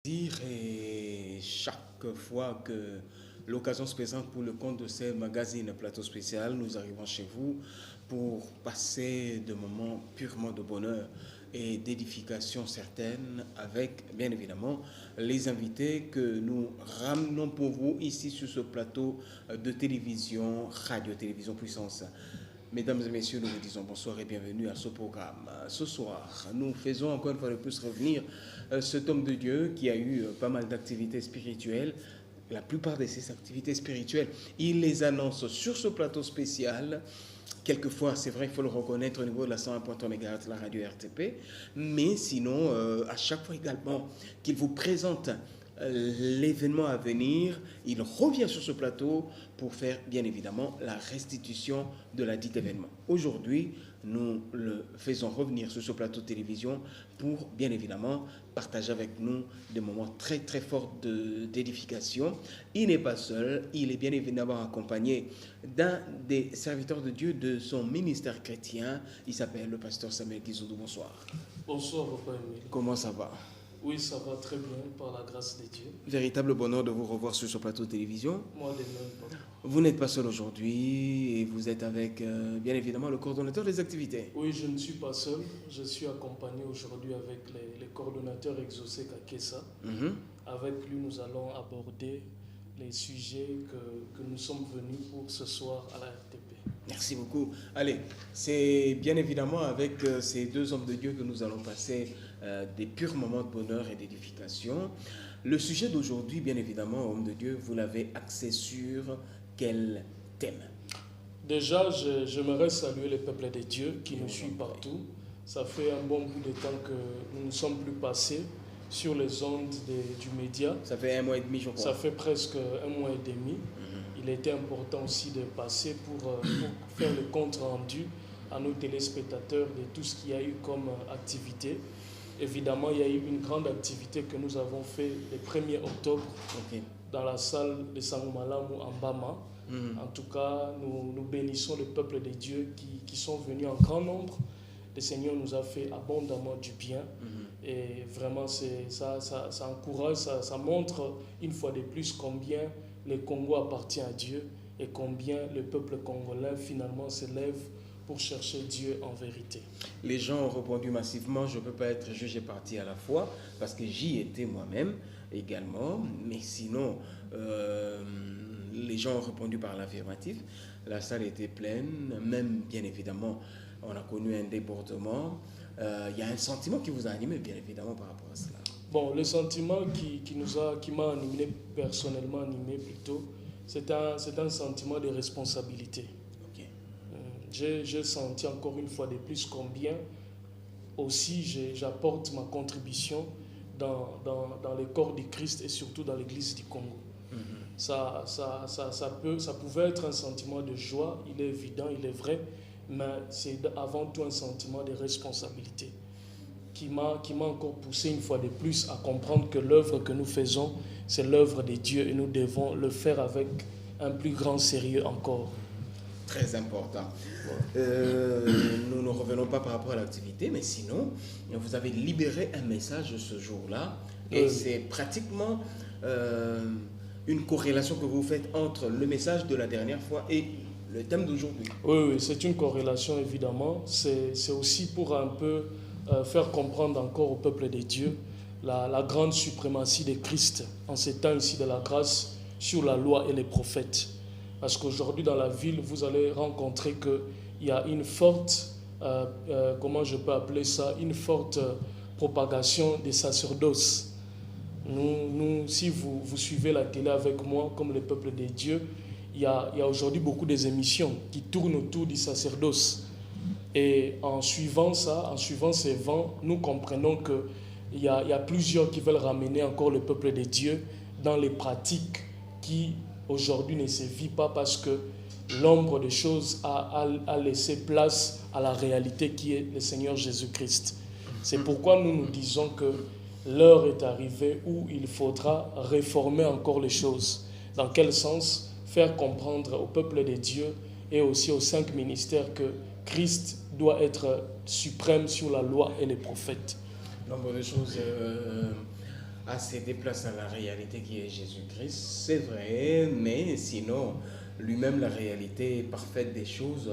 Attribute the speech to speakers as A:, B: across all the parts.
A: Et chaque fois que l'occasion se présente pour le compte de ces magazines Plateau Spécial, nous arrivons chez vous pour passer de moments purement de bonheur et d'édification certaine avec, bien évidemment, les invités que nous ramenons pour vous ici sur ce plateau de télévision, radio-télévision puissance. Mesdames et messieurs, nous vous disons bonsoir et bienvenue à ce programme. Ce soir, nous faisons encore une fois de plus revenir cet homme de Dieu qui a eu pas mal d'activités spirituelles. La plupart de ces activités spirituelles, il les annonce sur ce plateau spécial. Quelquefois, c'est vrai, il faut le reconnaître au niveau de la 101.3 MHz, la radio RTP. Mais sinon, à chaque fois également qu'il vous présente l'événement à venir, il revient sur ce plateau pour faire bien évidemment la restitution de la dite événement. Aujourd'hui, nous le faisons revenir sur ce plateau de télévision pour bien évidemment partager avec nous des moments très très forts d'édification. Il n'est pas seul, il est bien évidemment accompagné d'un des serviteurs de Dieu de son ministère chrétien. Il s'appelle le pasteur Samuel Kizoudou. Bonsoir.
B: Bonsoir, Papa Emile.
A: Comment ça va?
B: Oui, ça va très bien, par la grâce de Dieu.
A: Véritable bonheur de vous revoir sur ce plateau de télévision.
B: Moi de même, Papa.
A: Vous n'êtes pas seul aujourd'hui et vous êtes avec, bien évidemment, le coordonnateur des activités.
B: Oui, je ne suis pas seul. Je suis accompagné aujourd'hui avec les coordonnateurs exaucés Kakessa. Avec lui, nous allons aborder les sujets que nous sommes venus pour ce soir à la RTP.
A: Merci beaucoup. Allez, c'est bien évidemment avec ces deux hommes de Dieu que nous allons passer des purs moments de bonheur et d'édification. Le sujet d'aujourd'hui, bien évidemment, homme de Dieu, vous l'avez axé sur quel thème?
B: Déjà, j'aimerais saluer le peuple de Dieu qui nous suit partout. Ça fait un bon bout de temps que nous ne sommes plus passés sur les ondes du média.
A: Ça fait 1 mois et demi, je crois.
B: Ça fait presque 1 mois et demi. Il était important aussi de passer pour faire le compte rendu à nos téléspectateurs de tout ce qu'il y a eu comme activité. Évidemment, il y a eu une grande activité que nous avons fait le 1er octobre dans la salle de Sangomalamu en Bama. En tout cas, nous bénissons le peuple de Dieu qui sont venus en grand nombre. Le Seigneur nous a fait abondamment du bien. Et vraiment, ça encourage, ça montre une fois de plus combien le Congo appartient à Dieu et combien le peuple congolais finalement se lève pour chercher Dieu en vérité.
A: Les gens ont répondu massivement, je ne peux pas être jugé parti à la fois, parce que j'y étais moi-même également, mais sinon, les gens ont répondu par l'affirmatif. La salle était pleine, même bien évidemment, on a connu un débordement. Il y a un sentiment qui vous a animé, bien évidemment, par rapport à cela.
B: Bon, le sentiment qui m'a animé, personnellement animé plutôt, c'est un sentiment de responsabilité. J'ai senti encore une fois de plus combien aussi j'apporte ma contribution dans le corps du Christ et surtout dans l'église du Congo. Ça pouvait être un sentiment de joie, il est évident, il est vrai, mais c'est avant tout un sentiment de responsabilité qui m'a encore poussé une fois de plus à comprendre que l'œuvre que nous faisons, c'est l'œuvre de Dieu et nous devons le faire avec un plus grand sérieux encore.
A: Très important. Nous ne revenons pas par rapport à l'activité, mais sinon, vous avez libéré un message ce jour-là, et c'est pratiquement une corrélation que vous faites entre le message de la dernière fois et le thème d'aujourd'hui.
B: Oui, c'est une corrélation évidemment. C'est aussi pour un peu faire comprendre encore au peuple de Dieu la grande suprématie de Christ en ces temps ici de la grâce sur la loi et les prophètes. Parce qu'aujourd'hui dans la ville, vous allez rencontrer qu'il y a une forte, comment je peux appeler ça, une forte propagation des sacerdoces. Nous, si vous suivez la télé avec moi, comme le peuple de Dieu, il y a aujourd'hui beaucoup d'émissions qui tournent autour du sacerdoce. Et en suivant ça, en suivant ces vents, nous comprenons qu'il y a plusieurs qui veulent ramener encore le peuple de Dieu dans les pratiques qui aujourd'hui ne se vivent pas parce que l'ombre des choses a laissé place à la réalité qui est le Seigneur Jésus-Christ. C'est pourquoi nous disons que l'heure est arrivée où il faudra réformer encore les choses. Dans quel sens? Faire comprendre au peuple de Dieu et aussi aux 5 ministères que Christ doit être suprême sur la loi et les prophètes.
A: Nombre de choses à céder place à la réalité qui est Jésus-Christ, c'est vrai, mais sinon, lui-même, la réalité parfaite des choses,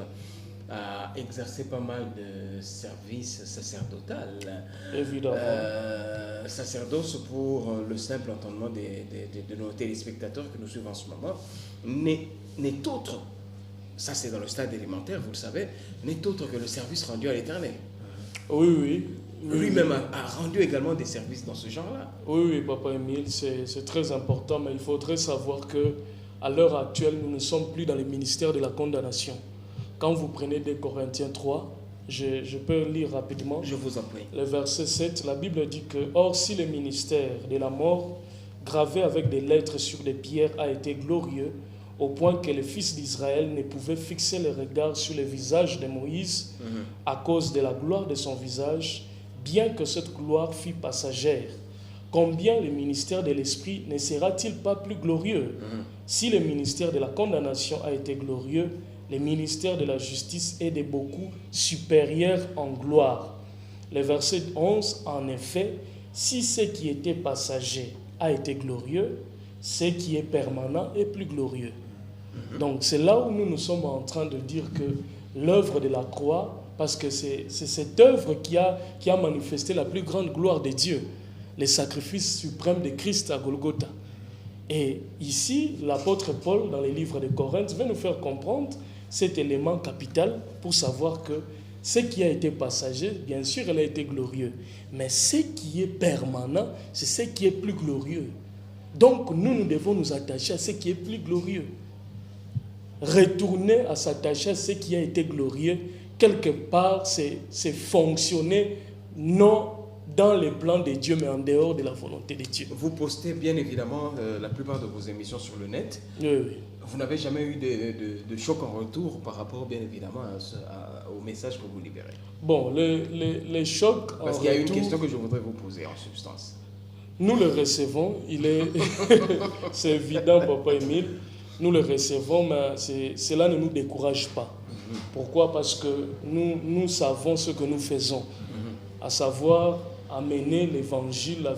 A: a exercé pas mal de services sacerdotal.
B: Évidemment.
A: Sacerdoce, pour le simple entendement de nos téléspectateurs que nous suivons en ce moment, n'est autre, ça c'est dans le stade élémentaire, vous le savez, n'est autre que le service rendu à l'Éternel.
B: Oui, oui.
A: Lui-même a rendu également des services dans ce genre-là.
B: Oui, oui, Papa Émile, c'est très important, mais il faudrait savoir que à l'heure actuelle, nous ne sommes plus dans le ministère de la condamnation. Quand vous prenez 2 Corinthiens 3, je peux lire rapidement.
A: Je vous en prie.
B: Le verset 7, la Bible dit que « Or, si le ministère de la mort, gravé avec des lettres sur des pierres, a été glorieux, au point que les fils d'Israël ne pouvaient fixer le regard sur le visage de Moïse à cause de la gloire de son visage, bien que cette gloire fût passagère. Combien le ministère de l'Esprit ne sera-t-il pas plus glorieux? Si le ministère de la condamnation a été glorieux, le ministère de la justice est de beaucoup supérieur en gloire. » Le verset 11, en effet, si ce qui était passager a été glorieux, ce qui est permanent est plus glorieux. Donc c'est là où nous sommes en train de dire que l'œuvre de la croix, parce que c'est cette œuvre qui a manifesté la plus grande gloire de Dieu, le sacrifice suprême de Christ à Golgotha. Et ici, l'apôtre Paul, dans les livres de Corinthe, va nous faire comprendre cet élément capital pour savoir que ce qui a été passager, bien sûr, elle a été glorieux. Mais ce qui est permanent, c'est ce qui est plus glorieux. Donc, nous devons nous attacher à ce qui est plus glorieux. Retourner à s'attacher à ce qui a été glorieux, quelque part, c'est fonctionner non dans les plans de Dieu, mais en dehors de la volonté de Dieu.
A: Vous postez bien évidemment la plupart de vos émissions sur le net.
B: Oui, oui.
A: Vous n'avez jamais eu de choc en retour par rapport, bien évidemment, au message que vous libérez?
B: Bon, les chocs en retour...
A: Parce qu'il y a une question que je voudrais vous poser en substance.
B: Nous le recevons, c'est évident, Papa Émile, nous le recevons, mais cela ne nous décourage pas. Pourquoi? Parce que nous savons ce que nous faisons, à savoir amener l'évangile,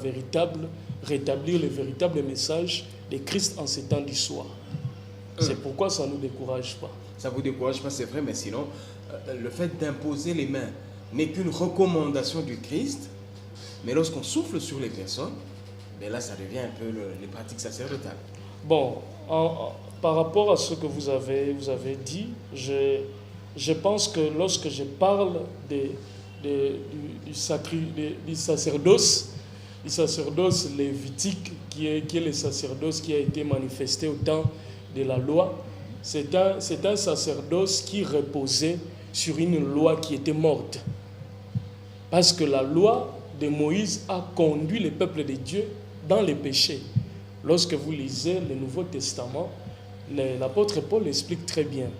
B: rétablir le véritable message de Christ en ces temps du soir. C'est pourquoi ça ne nous décourage pas.
A: Ça ne vous décourage pas, c'est vrai, mais sinon, le fait d'imposer les mains n'est qu'une recommandation du Christ, mais lorsqu'on souffle sur les personnes, ben là, ça devient un peu les pratiques sacerdotales.
B: Bon, par rapport à ce que vous avez dit, je pense que lorsque je parle du sacerdoce lévitique, qui est le sacerdoce qui a été manifesté au temps de la loi, c'est un sacerdoce qui reposait sur une loi qui était morte. Parce que la loi de Moïse a conduit le peuple de Dieu dans les péchés. Lorsque vous lisez le Nouveau Testament, l'apôtre Paul explique très bien.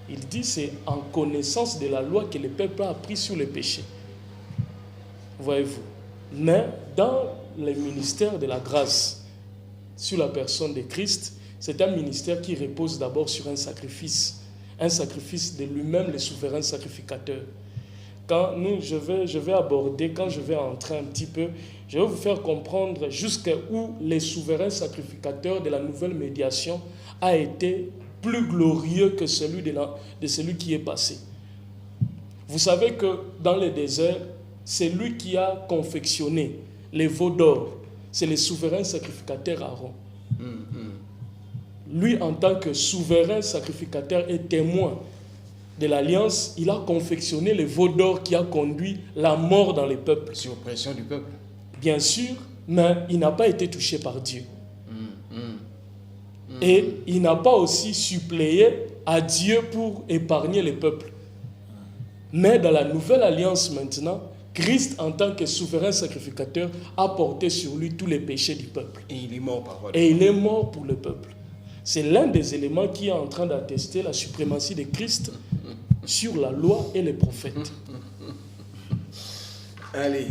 B: Il dit c'est en connaissance de la loi que le peuple a appris sur les péchés. Voyez-vous. Mais dans le ministère de la grâce, sur la personne de Christ, c'est un ministère qui repose d'abord sur un sacrifice de lui-même, le souverain sacrificateur. Quand je vais aborder, quand je vais entrer un petit peu, je vais vous faire comprendre jusqu'où le souverain sacrificateur de la nouvelle médiation a été plus glorieux que celui de celui qui est passé. Vous savez que dans le désert, c'est lui qui a confectionné les veaux d'or. C'est le souverain sacrificateur Aaron. Lui, en tant que souverain sacrificateur et témoin de l'alliance, il a confectionné les veaux d'or qui a conduit la mort dans les peuples.
A: Sur pression du peuple.
B: Bien sûr, mais il n'a pas été touché par Dieu. Et il n'a pas aussi suppléé à Dieu pour épargner les peuples. Mais dans la nouvelle alliance maintenant, Christ, en tant que souverain sacrificateur, a porté sur lui tous les péchés du peuple.
A: Et il est mort par votre.
B: Et il est mort pour le peuple. C'est l'un des éléments qui est en train d'attester la suprématie de Christ sur la loi et les prophètes.
A: Allez,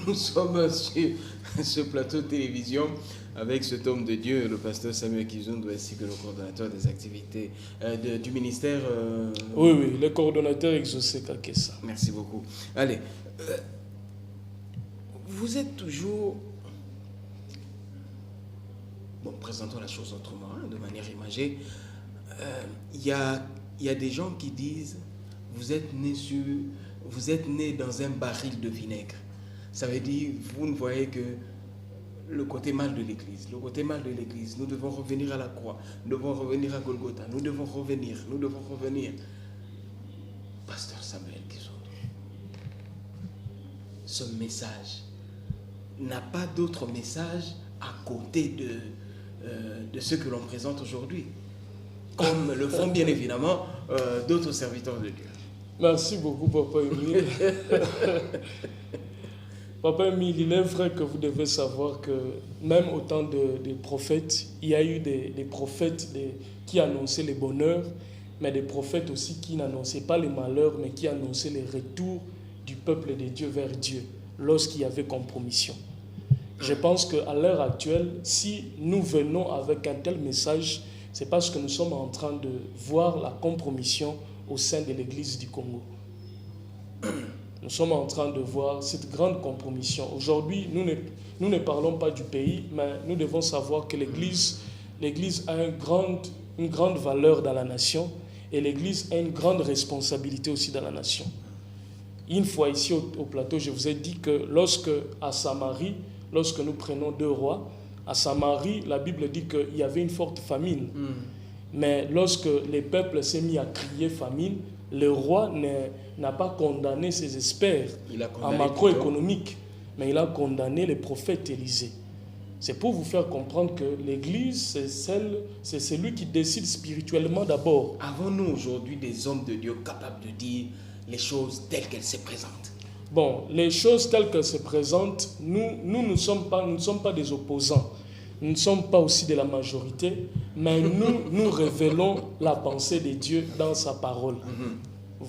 A: nous sommes sur ce plateau de télévision avec cet homme de Dieu, le pasteur Samuel Kizundu, ainsi que le coordonnateur des activités du ministère.
B: Oui, le coordonnateur Exaucé Kakessa.
A: Merci beaucoup. Allez, vous êtes toujours bon, présentons la chose autrement, hein, de manière imagée. Il y a des gens qui disent, vous êtes né dans un baril de vinaigre. Ça veut dire, vous ne voyez que le côté mal de l'Église. Le côté mal de l'Église, nous devons revenir à la croix, nous devons revenir à Golgotha, nous devons revenir. Pasteur Samuel Kizondo, ce message n'a pas d'autre message à côté de ce que l'on présente aujourd'hui, comme le font bien évidemment d'autres serviteurs de Dieu.
B: Merci beaucoup, Papa Émile. Papa Émile, il est vrai que vous devez savoir que même au temps des prophètes, il y a eu des prophètes qui annonçaient les bonheurs, mais des prophètes aussi qui n'annonçaient pas les malheurs, mais qui annonçaient les retours du peuple de Dieu vers Dieu, lorsqu'il y avait compromission. Je pense qu'à l'heure actuelle, si nous venons avec un tel message, c'est parce que nous sommes en train de voir la compromission au sein de l'Église du Congo. Nous sommes en train de voir cette grande compromission. Aujourd'hui, nous ne parlons pas du pays, mais nous devons savoir que l'Église a une grande valeur dans la nation et l'Église a une grande responsabilité aussi dans la nation. Une fois ici au plateau, je vous ai dit que à Samarie, lorsque nous prenons 2 rois, à Samarie, la Bible dit qu'il y avait une forte famine. Mais lorsque les peuples s'est mis à crier famine, le roi n'a pas condamné ses experts en macroéconomique, mais il a condamné les prophètes Élisée. C'est pour vous faire comprendre que l'Église, c'est celui qui décide spirituellement d'abord.
A: Avons-nous aujourd'hui des hommes de Dieu capables de dire les choses telles qu'elles se présentent?
B: Bon, les choses telles qu'elles se présentent, nous ne sommes pas des opposants. Nous ne sommes pas aussi de la majorité, mais nous révélons la pensée de Dieu dans sa parole.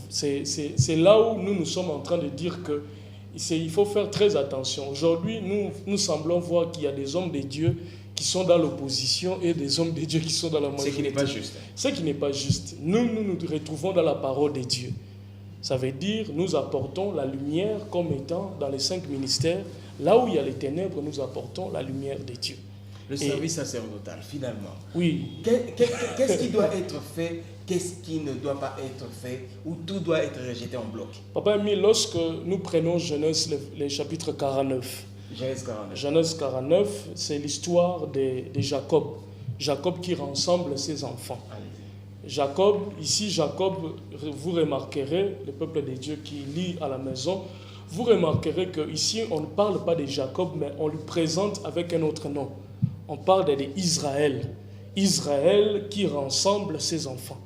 B: C'est là où nous sommes en train de dire qu'il faut faire très attention. Aujourd'hui, nous semblons voir qu'il y a des hommes de Dieu qui sont dans l'opposition et des hommes de Dieu qui sont dans la majorité.
A: Ce qui n'est pas juste.
B: Ce qui n'est pas juste. Nous nous retrouvons dans la parole de Dieu. Ça veut dire nous apportons la lumière comme étant dans les 5 ministères. Là où il y a les ténèbres, nous apportons la lumière de Dieu.
A: Le service sacerdotal, finalement.
B: Oui.
A: Qu'est-ce qui doit être fait? Qu'est-ce qui ne doit pas être fait? Ou tout doit être rejeté en bloc?
B: Papa Émile, lorsque nous prenons Genèse, le chapitre 49. Genèse 49, c'est l'histoire de Jacob. Jacob qui rassemble ses enfants. Jacob, vous remarquerez, le peuple de Dieu qui lit à la maison, vous remarquerez qu'ici, on ne parle pas de Jacob, mais on lui présente avec un autre nom. On parle d'Israël. Israël qui rassemble ses enfants.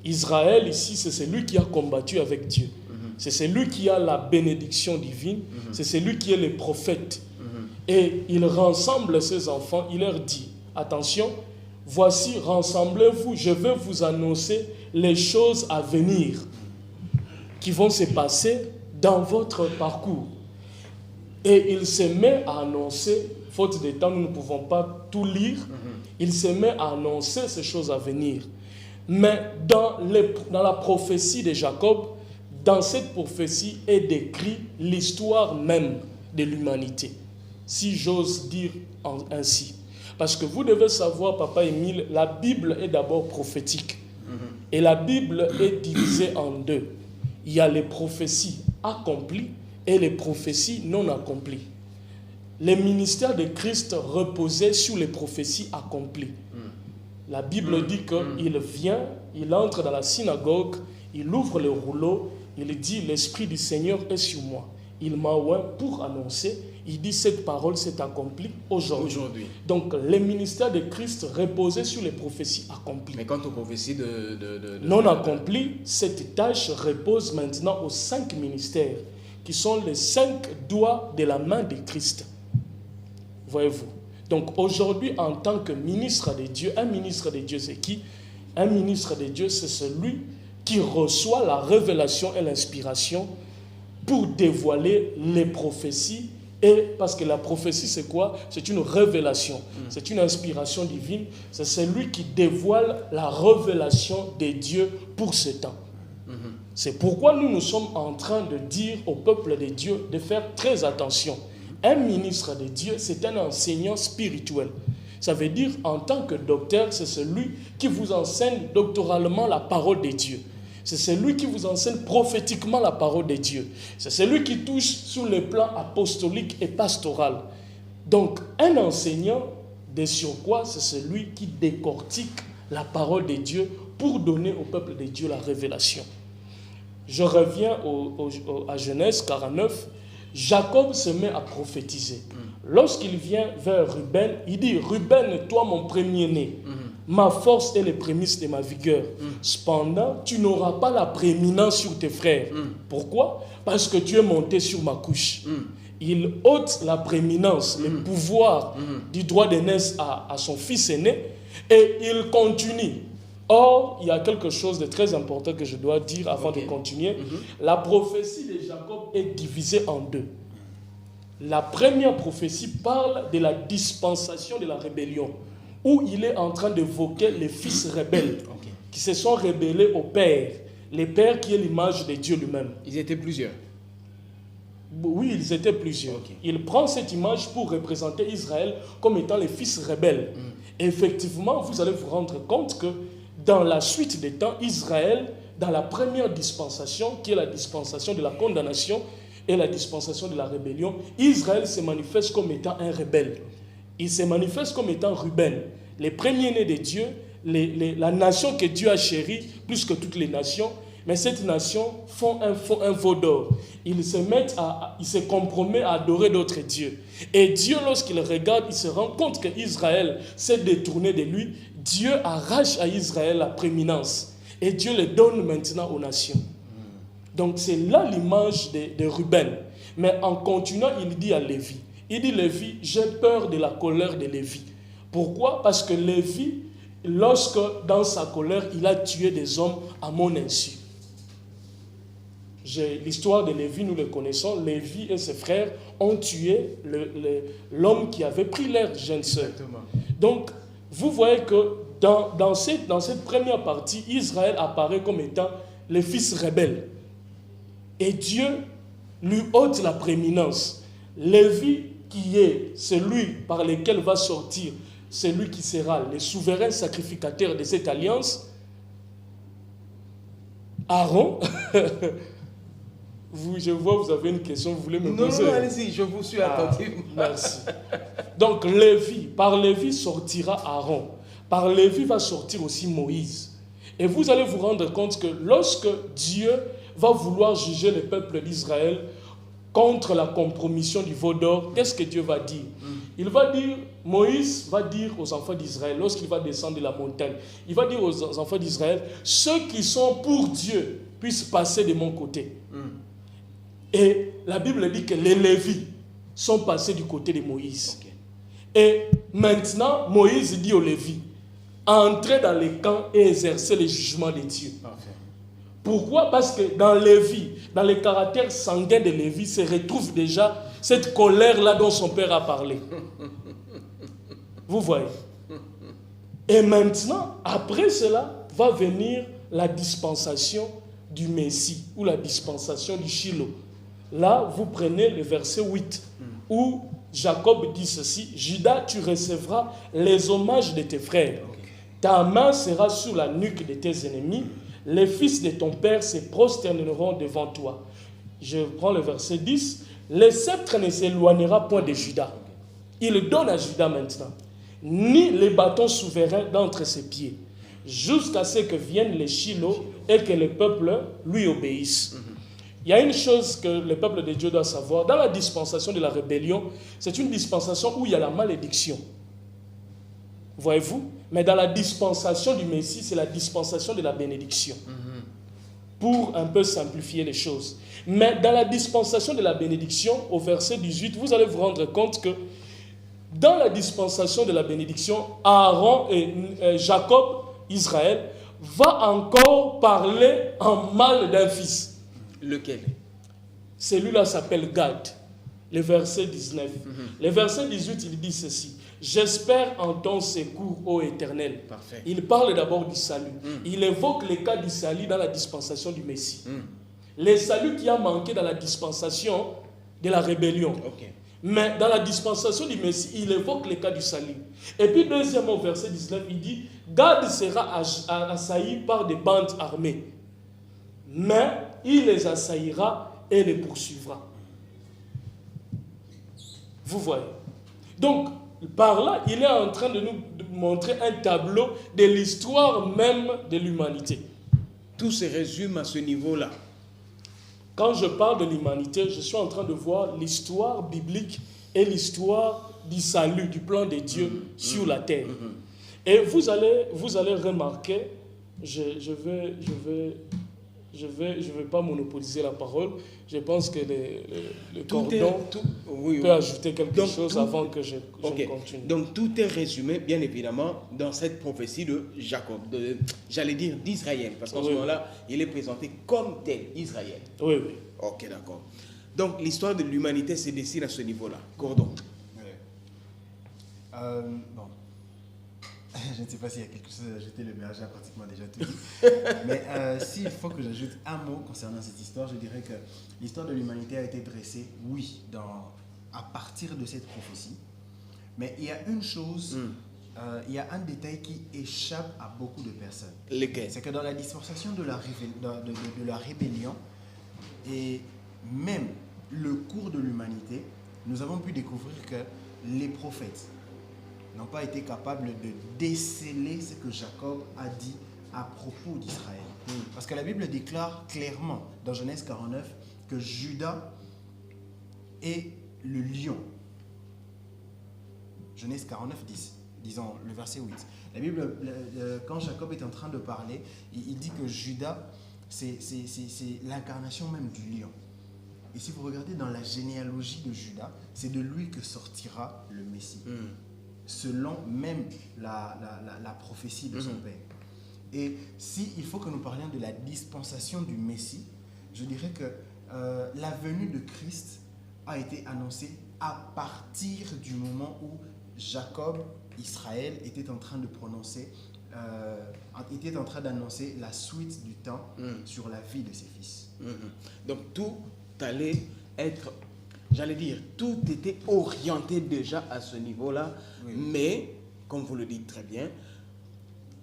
B: Israël, ici, c'est celui qui a combattu avec Dieu. C'est celui qui a la bénédiction divine. C'est celui qui est le prophète. Et il rassemble ses enfants. Il leur dit, attention, voici, rassemblez-vous, je vais vous annoncer les choses à venir qui vont se passer dans votre parcours. Et il se met à annoncer, faute de temps, nous ne pouvons pas tout lire, il se met à annoncer ces choses à venir. Mais dans la prophétie de Jacob, dans cette prophétie est décrit l'histoire même de l'humanité, si j'ose dire ainsi. Parce que vous devez savoir, Papa Émile, la Bible est d'abord prophétique. Et la Bible est divisée en 2. Il y a les prophéties accomplies et les prophéties non accomplies. Les ministères de Christ reposaient sur les prophéties accomplies. La Bible dit qu'il vient, il entre dans la synagogue, il ouvre le rouleau, il dit « L'Esprit du Seigneur est sur moi. Il m'a oint pour annoncer. » Il dit « Cette parole s'est accomplie aujourd'hui. » Donc, les ministères de Christ reposaient sur les prophéties accomplies.
A: Mais quant aux prophéties
B: non accomplies, cette tâche repose maintenant aux 5 ministères, qui sont les 5 doigts de la main de Christ. Voyez-vous. Donc, aujourd'hui, en tant que ministre de Dieu, un ministre de Dieu, c'est qui? Un ministre de Dieu, c'est celui qui reçoit la révélation et l'inspiration pour dévoiler les prophéties. Et parce que la prophétie, c'est quoi? C'est une révélation, c'est une inspiration divine. C'est celui qui dévoile la révélation de Dieu pour ce temps. C'est pourquoi nous sommes en train de dire au peuple de Dieu de faire très attention. Un ministre de Dieu, c'est un enseignant spirituel. Ça veut dire, en tant que docteur, c'est celui qui vous enseigne doctoralement la parole de Dieu. C'est celui qui vous enseigne prophétiquement la parole de Dieu. C'est celui qui touche sur le plan apostolique et pastoral. Donc, un enseignant de surcroît, c'est celui qui décortique la parole de Dieu pour donner au peuple de Dieu la révélation. Je reviens à Genèse 49. Jacob se met à prophétiser. Lorsqu'il vient vers Ruben, il dit, Ruben, toi mon premier-né, ma force est les prémices de ma vigueur. Cependant, tu n'auras pas la prééminence sur tes frères. Pourquoi? Parce que tu es monté sur ma couche. Il ôte la prééminence, le pouvoir du droit d'aînesse à son fils aîné, et il continue. Or, il y a quelque chose de très important que je dois dire avant de continuer. La prophétie de Jacob est divisée en deux. La première prophétie parle de la dispensation de la rébellion, où il est en train d'évoquer les fils rebelles qui se sont rebellés au Père, le Père qui est l'image de Dieu lui-même.
A: Ils étaient plusieurs.
B: Oui, ils étaient plusieurs. Il prend cette image pour représenter Israël comme étant les fils rebelles. Et effectivement, vous allez vous rendre compte que dans la suite des temps, Israël, dans la première dispensation, qui est la dispensation de la condamnation et la dispensation de la rébellion, Israël se manifeste comme étant un rebelle. Il se manifeste comme étant Ruben, les premiers-nés de Dieu, la nation que Dieu a chérie plus que toutes les nations. Mais cette nation font un veau d'or. Ils se compromettent à adorer d'autres dieux. Et Dieu, lorsqu'il regarde, il se rend compte qu'Israël s'est détourné de lui. Dieu arrache à Israël la prééminence. Et Dieu le donne maintenant aux nations. Donc c'est là l'image de Ruben. Mais en continuant, il dit à Lévi. Il dit, Lévi, j'ai peur de la colère de Lévi. Pourquoi? Parce que Lévi, lorsque dans sa colère, il a tué des hommes à mon insu. L'histoire de Lévi, nous le connaissons. Lévi et ses frères ont tué l'homme qui avait pris leur jeune sœur. Donc, vous voyez que dans cette première partie, Israël apparaît comme étant les fils rebelles. Et Dieu lui ôte la prééminence. Lévi, qui est celui par lequel va sortir, celui qui sera le souverain sacrificateur de cette alliance, Aaron... je vois, vous avez une question, vous voulez me poser?
A: Non, allez-y, je vous suis attentivement.
B: Merci. Donc, Lévi, par Lévi sortira Aaron. Par Lévi va sortir aussi Moïse. Et vous allez vous rendre compte que lorsque Dieu va vouloir juger le peuple d'Israël contre la compromission du veau d'or, qu'est-ce que Dieu va dire? Il va dire, Moïse va dire aux enfants d'Israël, lorsqu'il va descendre de la montagne, il va dire aux enfants d'Israël, ceux qui sont pour Dieu puissent passer de mon côté. Et la Bible dit que les Lévites sont passés du côté de Moïse. Et maintenant, Moïse dit aux Lévites, entrez dans les camps et exercez les jugements de Dieu. Pourquoi? Parce que dans Lévi, dans les caractères sanguins de Lévi, se retrouve déjà cette colère-là dont son père a parlé. Vous voyez? Et maintenant, après cela, va venir la dispensation du Messie ou la dispensation du Shiloh. Là, vous prenez le verset 8 où Jacob dit ceci, Judas, tu recevras les hommages de tes frères. Ta main sera sur la nuque de tes ennemis. Les fils de ton père se prosterneront devant toi. Je prends le verset 10. Le sceptre ne s'éloignera point de Judas. Il donne à Judas maintenant, ni les bâtons souverains d'entre ses pieds, jusqu'à ce que vienne le Shiloh et que le peuple lui obéisse. Il y a une chose que le peuple de Dieu doit savoir. Dans la dispensation de la rébellion, c'est une dispensation où il y a la malédiction. Voyez-vous? Mais dans la dispensation du Messie, c'est la dispensation de la bénédiction. Pour un peu simplifier les choses. Mais dans la dispensation de la bénédiction, au verset 18, vous allez vous rendre compte que dans la dispensation de la bénédiction, Aaron et Jacob, Israël, va encore parler en mal d'un fils.
A: Lequel?
B: Celui-là s'appelle Gad. Le verset 19. Le verset 18, il dit ceci. J'espère en ton secours, ô Éternel.
A: Parfait.
B: Il parle d'abord du salut. Il évoque le cas du salut dans la dispensation du Messie. Le salut qui a manqué dans la dispensation de la rébellion. Mais dans la dispensation du Messie, il évoque le cas du salut. Et puis, deuxièmement, verset 19, il dit, Gad sera assailli par des bandes armées, mais il les assaillira et les poursuivra. Vous voyez. Donc, par là, il est en train de nous montrer un tableau de l'histoire même de l'humanité.
A: Tout se résume à ce niveau-là.
B: Quand je parle de l'humanité, je suis en train de voir l'histoire biblique et l'histoire du salut, du plan de Dieu sur la terre. Et vous allez remarquer, je vais pas monopoliser la parole. Je pense que le cordon peut ajouter quelque chose avant que je continue.
A: Donc tout est résumé, bien évidemment, dans cette prophétie de Jacob, j'allais dire d'Israël, parce qu'en ce moment-là, il est présenté comme tel, Israël.
B: Oui, oui.
A: Ok, d'accord. Donc l'histoire de l'humanité se dessine à ce niveau-là. Cordon.
C: Oui. Bon. Je ne sais pas s'il y a quelque chose à ajouter, le berger a pratiquement déjà tout dit. Mais s'il faut que j'ajoute un mot concernant cette histoire, je dirais que l'histoire de l'humanité a été dressée, oui, à partir de cette prophétie. Mais il y a une chose, il y a un détail qui échappe à beaucoup de personnes.
A: Lequel?
C: C'est que dans la dispensation de la rébellion et même le cours de l'humanité, nous avons pu découvrir que les prophètes n'ont pas été capables de déceler ce que Jacob a dit à propos d'Israël. Parce que la Bible déclare clairement dans Genèse 49 que Juda est le lion. Genèse 49, 10, disons le verset 8. La Bible, quand Jacob est en train de parler, il dit que Juda, c'est l'incarnation même du lion. Et si vous regardez dans la généalogie de Juda, c'est de lui que sortira le Messie. Selon même la prophétie de son père. Et il faut que nous parlions de la dispensation du Messie, je dirais que la venue de Christ a été annoncée à partir du moment où Jacob, Israël, était en train de était en train d'annoncer la suite du temps sur la vie de ses fils.
A: Donc tout allait être... J'allais dire, tout était orienté déjà à ce niveau-là, mais, comme vous le dites très bien,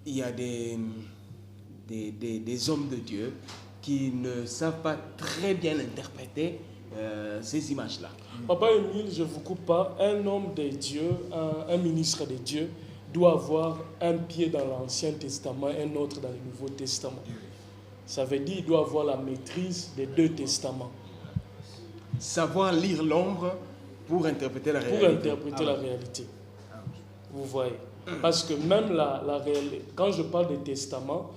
A: il y a des hommes de Dieu qui ne savent pas très bien interpréter ces images-là.
B: Papa Émile, je ne vous coupe pas, un homme de Dieu, un ministre de Dieu, doit avoir un pied dans l'Ancien Testament et un autre dans le Nouveau Testament. Ça veut dire qu'il doit avoir la maîtrise des deux testaments.
A: Savoir lire l'ombre pour interpréter la réalité.
B: Pour interpréter la réalité. Vous voyez. Parce que même la réalité, quand je parle des testaments,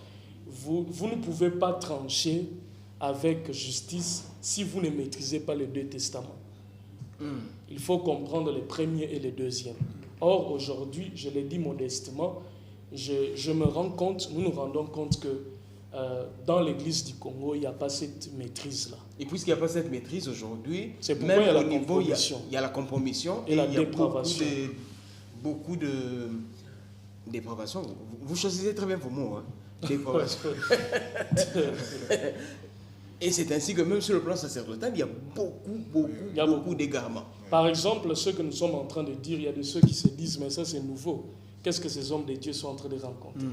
B: vous ne pouvez pas trancher avec justice si vous ne maîtrisez pas les deux testaments. Il faut comprendre les premiers et les deuxièmes. Or, aujourd'hui, je l'ai dit modestement, je me rends compte, nous nous rendons compte que dans l'église du Congo, il n'y a pas cette maîtrise-là.
A: Et puisqu'il n'y a pas cette maîtrise aujourd'hui,
B: c'est pourquoi il y a la
A: niveau,
B: compromission.
A: Il y a la compromission
B: et la dépravation.
A: Beaucoup de dépravation. Vous choisissez très bien vos mots. Hein. Dépravation. Et c'est ainsi que même sur le plan sacerdotal, il y a beaucoup d'égarements.
B: Par exemple, ce que nous sommes en train de dire, il y a de ceux qui se disent, mais ça c'est nouveau. Qu'est-ce que ces hommes de Dieu sont en train de rencontrer?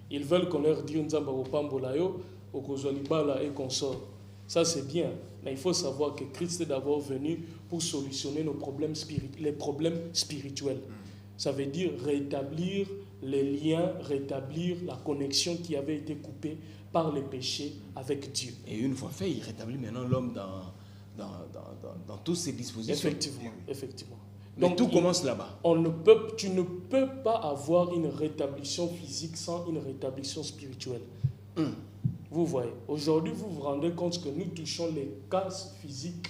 B: Ils veulent qu'on leur dise Nzamba Opambolayo, Okozolibala et consort. Ça c'est bien, mais il faut savoir que Christ est d'abord venu pour solutionner les problèmes spirituels. Ça veut dire rétablir les liens, rétablir la connexion qui avait été coupée par les péchés avec Dieu.
A: Et une fois fait, il rétablit maintenant l'homme dans toutes ses dispositions.
B: Effectivement.
A: Mais donc, tout commence là-bas.
B: Tu ne peux pas avoir une rétablissement physique sans une rétablissement spirituelle. Vous voyez, aujourd'hui, vous vous rendez compte que nous touchons les cas physiques,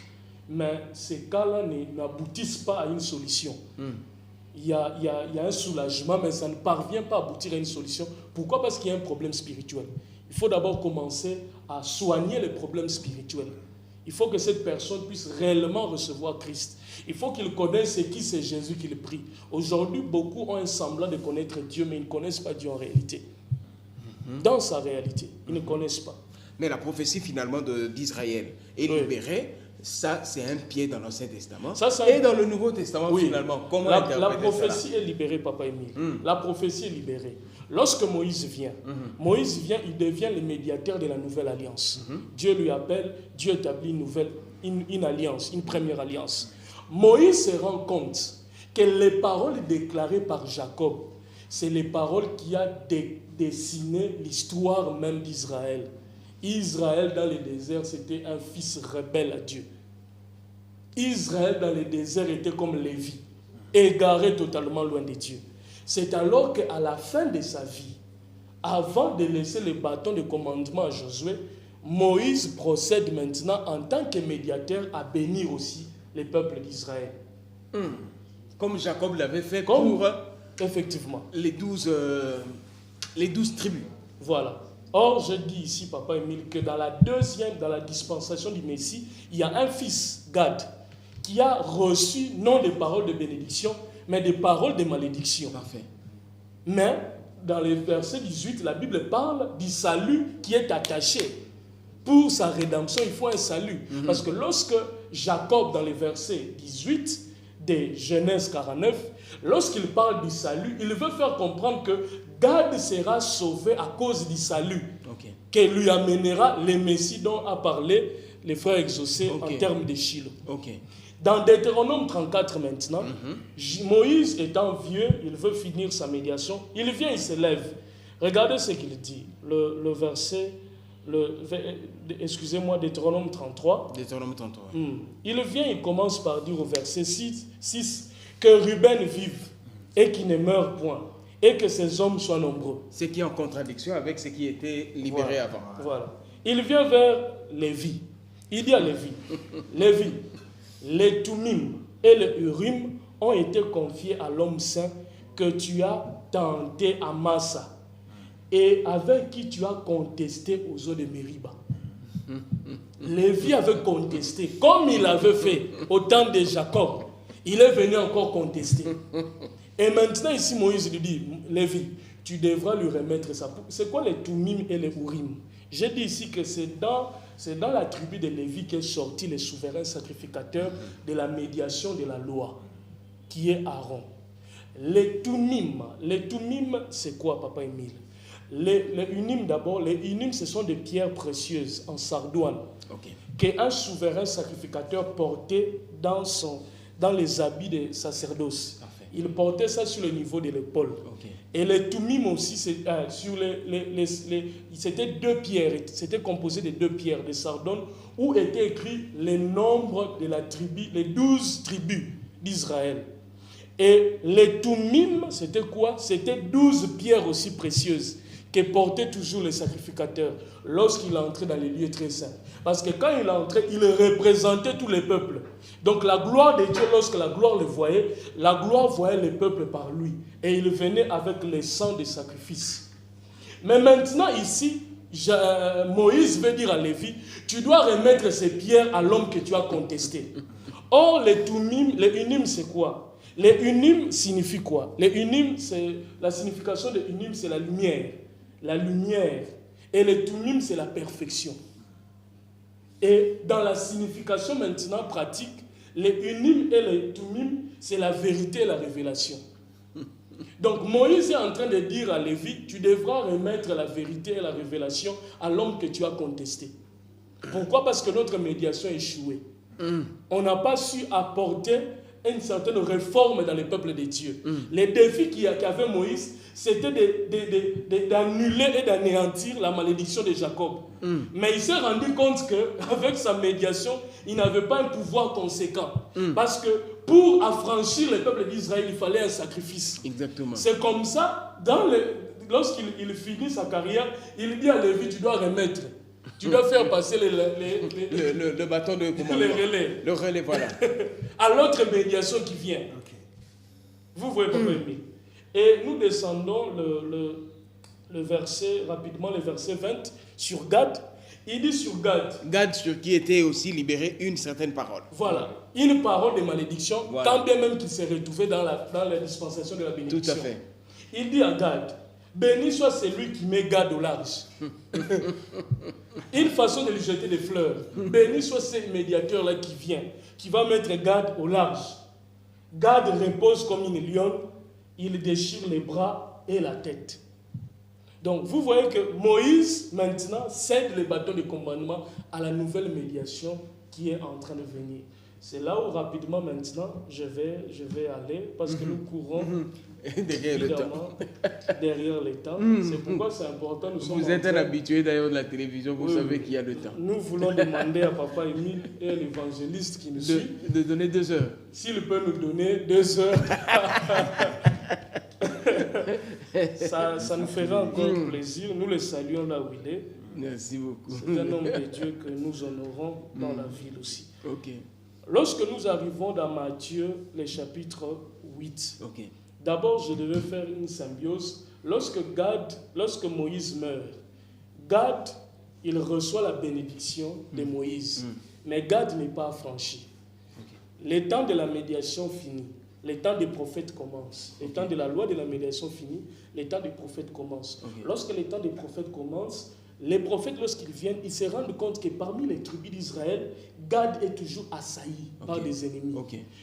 B: mais ces cas-là n'aboutissent pas à une solution. Il y a un soulagement, mais ça ne parvient pas à aboutir à une solution. Pourquoi? Parce qu'il y a un problème spirituel. Il faut d'abord commencer à soigner les problèmes spirituels. Il faut que cette personne puisse réellement recevoir Christ. Il faut qu'il connaisse qui c'est Jésus qu'il prie. Aujourd'hui, beaucoup ont un semblant de connaître Dieu, mais ils ne connaissent pas Dieu en réalité. Dans sa réalité, ils ne connaissent pas.
A: Mais la prophétie finalement d'Israël est libérée Ça, c'est un pied dans l'Ancien Testament.
B: Ça,
A: et dans le Nouveau Testament,
B: oui.
A: finalement, comment
B: la
A: interpréter
B: prophétie
A: cela?
B: est libérée, Papa Émile. La prophétie est libérée. Lorsque Moïse vient, il devient le médiateur de la nouvelle alliance. Dieu lui appelle, Dieu établit une alliance, une première alliance. Moïse se rend compte que les paroles déclarées par Jacob, c'est les paroles qui a dessiné l'histoire même d'Israël. Israël dans le désert, c'était un fils rebelle à Dieu. Israël dans le désert était comme Lévi, égaré totalement loin de Dieu. C'est alors qu'à la fin de sa vie, avant de laisser le bâton de commandement à Josué, Moïse procède maintenant en tant que médiateur à bénir aussi les peuples d'Israël.
A: Comme Jacob l'avait fait
B: Comme,
A: pour
B: effectivement,
A: les 12 tribus.
B: Voilà. Or, je dis ici, Papa Émile, que dans la dispensation du Messie, il y a un fils, Gad, qui a reçu non des paroles de bénédiction, mais des paroles de malédiction.
A: Parfait.
B: Mais, dans le verset 18, la Bible parle du salut qui est attaché. Pour sa rédemption, il faut un salut. Parce que lorsque Jacob, dans le verset 18 de Genèse 49, lorsqu'il parle du salut, il veut faire comprendre que Gad sera sauvé à cause du salut que lui amènera le Messie dont a parlé les frères exaucés en termes de Shiloh. Dans Deutéronome 34 maintenant, Moïse étant vieux, il veut finir sa médiation, il vient, il se lève. Regardez ce qu'il dit, le verset, excusez-moi, Deutéronome 33.
A: Deutéronome 33.
B: Il vient, il commence par dire au verset 6 que Ruben vive et qu'il ne meure point, et que ces hommes soient nombreux.
A: Ce qui est en contradiction avec ce qui était libéré avant.
B: Voilà. Il vient vers Lévi. Il dit à Lévi, Lévi, les Tumim et les Urim ont été confiés à l'homme saint que tu as tenté à Massa et avec qui tu as contesté aux eaux de Mériba. Lévi avait contesté, comme il avait fait au temps de Jacob. Il est venu encore contester. Et maintenant, ici, Moïse lui dit, Lévi, tu devras lui remettre ça. C'est quoi les Tumim et les Urim? J'ai dit ici que c'est dans la tribu de Lévi qu'est sorti le souverain sacrificateur de la médiation de la loi, qui est Aaron. Les Tumim, c'est quoi, Papa Émile? Les Unim d'abord, les Unim, ce sont des pierres précieuses en sardoine, qu'un souverain sacrificateur portait dans les habits de sacerdoce. Il portait ça sur le niveau de l'épaule. Et les Tumim aussi, c'était 2 pierres, c'était composé de 2 pierres de sardone où était écrit le nombre de la tribu, les 12 tribus d'Israël. Et les Tumim, c'était quoi? C'était 12 pierres aussi précieuses que portaient toujours les sacrificateurs lorsqu'il entrait dans les lieux très saints. Parce que quand il entrait, il représentait tous les peuples. Donc la gloire de Dieu, lorsque la gloire le voyait, la gloire voyait les peuples par lui. Et il venait avec les sangs des sacrifices. Mais maintenant ici, Moïse veut dire à Lévi, tu dois remettre ces pierres à l'homme que tu as contesté. Or, les Unim, c'est quoi? Les Unim signifient quoi? Les Unim, la signification des Unim, c'est la lumière. La lumière. Et les Tumim, c'est la perfection. Et dans la signification maintenant pratique, les Unim et les Tumim, c'est la vérité et la révélation. Donc Moïse est en train de dire à Lévi, tu devras remettre la vérité et la révélation à l'homme que tu as contesté. Pourquoi? Parce que notre médiation a échoué. On n'a pas su apporter une certaine réforme dans le peuple de Dieu. Les défis qu'avait Moïse, c'était d'annuler et d'anéantir la malédiction de Jacob. Mais il s'est rendu compte qu'avec sa médiation, il n'avait pas un pouvoir conséquent. Parce que pour affranchir le peuple d'Israël, il fallait un sacrifice.
A: Exactement.
B: C'est comme ça, lorsqu'il finit sa carrière, il dit à Lévi, tu dois remettre. Tu dois faire passer
A: le bâton de commandement. Le relais, voilà.
B: À l'autre médiation qui vient. Vous voyez, Papa Émile. Et nous descendons le verset, rapidement, le verset 20, sur Gad. Il dit sur Gad.
A: Gad, sur qui était aussi libéré une certaine parole.
B: Voilà, une parole de malédiction, quand bien même qu'il s'est retrouvé dans la dispensation de la bénédiction.
A: Tout à fait.
B: Il dit à Gad, Béni soit celui qui met Gad au large. Une façon de lui jeter des fleurs. Béni soit ce médiateur-là qui vient, qui va mettre Gad au large. Gad repose comme une lionne, il déchire les bras et la tête. Donc vous voyez que Moïse maintenant cède le bâton de commandement à la nouvelle médiation qui est en train de venir. C'est là où rapidement maintenant je vais aller parce que nous courons
A: derrière le temps.
B: Derrière le temps. C'est pourquoi c'est important.
A: Vous êtes un habitué d'ailleurs de la télévision, vous savez qu'il y a le temps.
B: Nous voulons demander à Papa Émile et à l'évangéliste qui nous suit
A: de donner 2 heures.
B: S'il peut nous donner 2 heures. ça nous fera encore plaisir. Nous le saluons là où il est.
A: Merci beaucoup.
B: C'est un homme de Dieu que nous honorons dans la ville aussi.
A: Ok.
B: Lorsque nous arrivons dans Matthieu, le chapitre 8, d'abord je devais faire une symbiose. Lorsque Moïse meurt, Gad, il reçoit la bénédiction de Moïse. Mais Gad n'est pas affranchi. Le temps de la médiation finit. Le temps des prophètes commence. Le temps de la loi de la médiation finit. Le temps des prophètes commence. Lorsque le temps des prophètes commence, les prophètes, lorsqu'ils viennent, ils se rendent compte que parmi les tribus d'Israël, Gad est toujours assailli par des ennemis.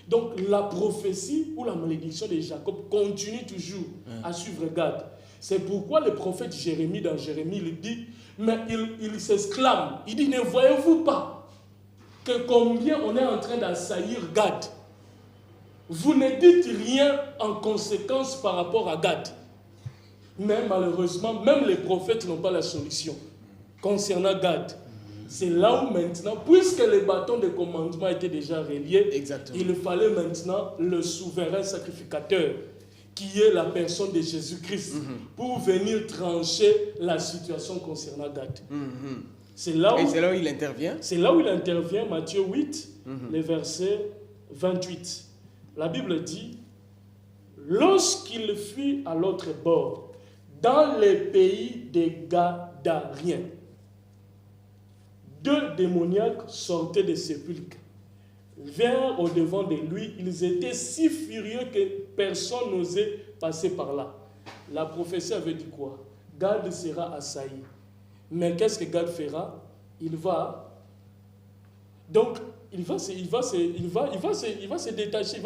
B: Donc la prophétie ou la malédiction de Jacob continue toujours à suivre Gad. C'est pourquoi le prophète Jérémie, dans Jérémie, il dit, mais il s'exclame, il dit, ne voyez-vous pas que combien on est en train d'assaillir Gad? Vous ne dites rien en conséquence par rapport à Gad. Mais malheureusement, même les prophètes n'ont pas la solution concernant Gad. C'est là où maintenant, puisque les bâtons de commandement étaient déjà reliés, il fallait maintenant le souverain sacrificateur, qui est la personne de Jésus-Christ, pour venir trancher la situation concernant Gad. C'est là où
A: il intervient.
B: C'est là où il intervient, Matthieu 8, le verset 28. La Bible dit, lorsqu'il fut à l'autre bord, dans les pays des Gadariens, 2 démoniaques sortaient des sépulcres, vinrent au-devant de lui. Ils étaient si furieux que personne n'osait passer par là. La prophétie avait dit quoi? Gad sera assailli. Mais qu'est-ce que Gad fera? Il va se détacher,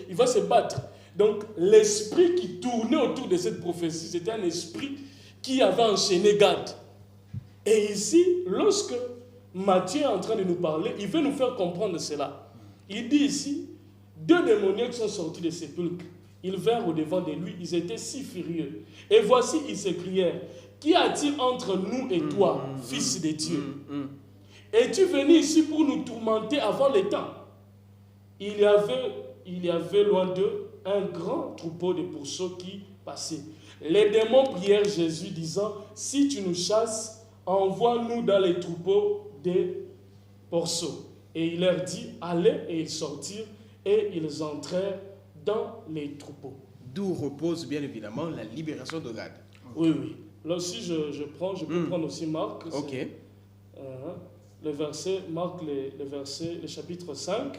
B: il va se battre. Donc l'esprit qui tournait autour de cette prophétie, c'était un esprit qui avait enchaîné Gad. Et ici, lorsque Matthieu est en train de nous parler, il veut nous faire comprendre cela. Il dit ici, 2 démoniaques sont sortis des sépulcres. Ils vinrent au-devant de lui, ils étaient si furieux. Et voici, ils s'écrièrent, qu'y a-t-il entre nous et toi, fils de Dieu? Es-tu venu ici pour nous tourmenter avant le temps? Il y avait loin d'eux un grand troupeau de pourceaux qui passait. Les démons prièrent Jésus, disant, si tu nous chasses, envoie-nous dans les troupeaux des pourceaux. Et il leur dit, allez, et ils sortirent, et ils entrèrent dans les troupeaux.
A: D'où repose bien évidemment la libération de Gad.
B: Oui. Là aussi, je peux prendre aussi Marc. Le verset, Marc, le chapitre 5.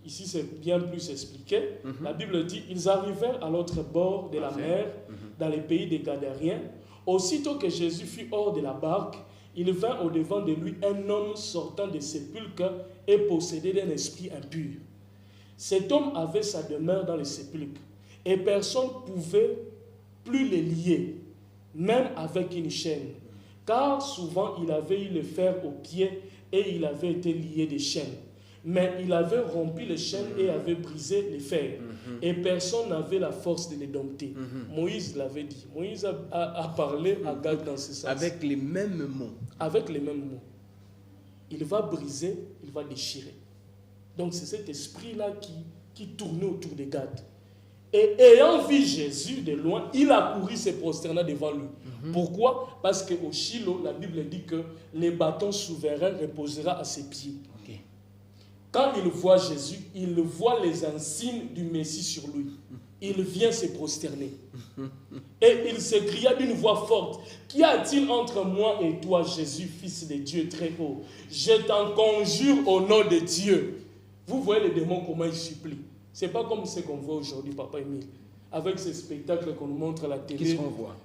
B: Ici, c'est bien plus expliqué. La Bible dit, ils arrivèrent à l'autre bord de la mer, dans les pays des Gadariens. Aussitôt que Jésus fut hors de la barque, il vint au-devant de lui un homme sortant des sépulcres et possédé d'un esprit impur. Cet homme avait sa demeure dans les sépulcres, et personne ne pouvait plus les lier, même avec une chaîne, car souvent il avait eu le fer aux pieds et il avait été lié des chaînes. Mais il avait rompu les chaînes et avait brisé les fers. Et personne n'avait la force de les dompter. Moïse l'avait dit. Moïse a parlé à Gad dans ce sens.
A: Avec les mêmes mots.
B: Avec les mêmes mots. Il va briser, il va déchirer. Donc c'est cet esprit-là qui tournait autour de Gad. Et ayant vu Jésus de loin, il a couru se prosterner devant lui. Pourquoi? Parce qu'au Shiloh, la Bible dit que les bâtons souverains reposera à ses pieds. Quand il voit Jésus, il voit les insignes du Messie sur lui. Il vient se prosterner. Et il s'écria d'une voix forte, qu'y a-t-il entre moi et toi, Jésus, fils de Dieu très haut? Je t'en conjure au nom de Dieu. Vous voyez les démons comment ils supplient. Ce n'est pas comme ce qu'on voit aujourd'hui, Papa Émile. Avec ces spectacles qu'on nous montre à la télé.
A: Qu'est-ce qu'on voit?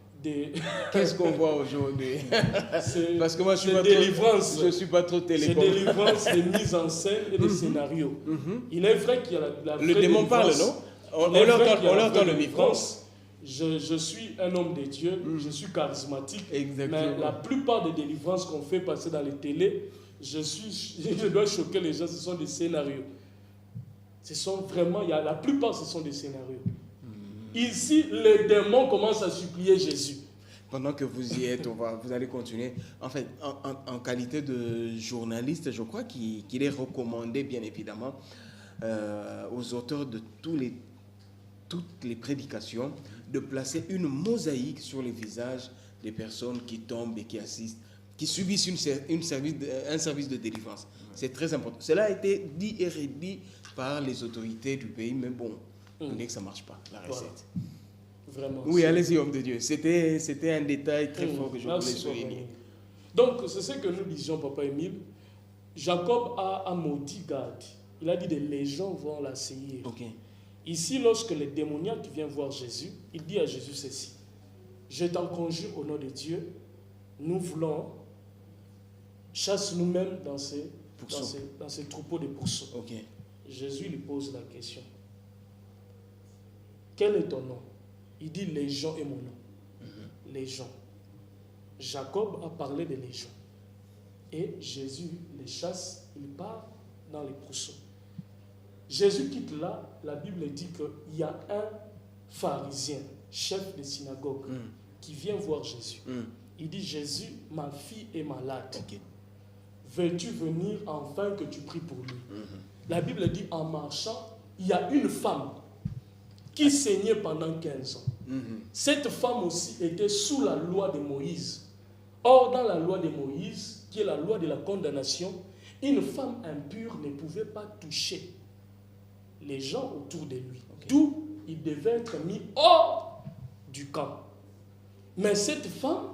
A: Qu'est-ce qu'on voit aujourd'hui? Parce que moi, je suis pas trop télécom.
B: C'est délivrance, de mise en scène et de scénario. Il est vrai qu'il y a la
A: le démon parle, non? On entend le micro.
B: Je suis un homme de Dieu, je suis charismatique.
A: Exactement.
B: Mais la plupart des délivrances qu'on fait passer dans les télés, je dois choquer les gens, ce sont des scénarios. Ce sont vraiment, la plupart ce sont des scénarios. Ici, les démons commencent à supplier Jésus.
A: Pendant que vous y êtes, vous allez continuer. En fait, en qualité de journaliste, je crois qu'il est recommandé, bien évidemment, aux auteurs de toutes les prédications, de placer une mosaïque sur les visages des personnes qui tombent et qui assistent, qui subissent un service de délivrance. C'est très important. Cela a été dit et redit par les autorités du pays, mais bon, on dit que ça ne marche pas, la recette.
B: Voilà. Vraiment.
A: Oui, allez-y, homme de Dieu. C'était un détail très fort que je voulais souligner.
B: Donc, c'est ce que nous disions, Papa Émile. Jacob a maudit Gad. Il a dit que les gens vont l'assaillir.
A: Okay.
B: Ici, lorsque le démoniaque vient voir Jésus, il dit à Jésus ceci: je t'en conjure au nom de Dieu, nous voulons, chasse nous-mêmes dans ces troupeaux de pourceaux.
A: Okay.
B: Jésus lui pose la question: quel est ton nom? Il dit: Légion est mon nom. Légion. Jacob a parlé de légion. Et Jésus les chasse, il part dans les pourceaux. Jésus quitte là, la Bible dit qu'il y a un pharisien, chef de synagogue, qui vient voir Jésus. Il dit: Jésus, ma fille est malade.
A: Okay.
B: Veux-tu venir enfin que tu pries pour lui? La Bible dit: en marchant, il y a une femme qui saignait pendant 15 ans. Cette femme aussi était sous la loi de Moïse. Or, dans la loi de Moïse, qui est la loi de la condamnation, une femme impure ne pouvait pas toucher les gens autour de lui. Okay. D'où il devait être mis hors du camp. Mais cette femme,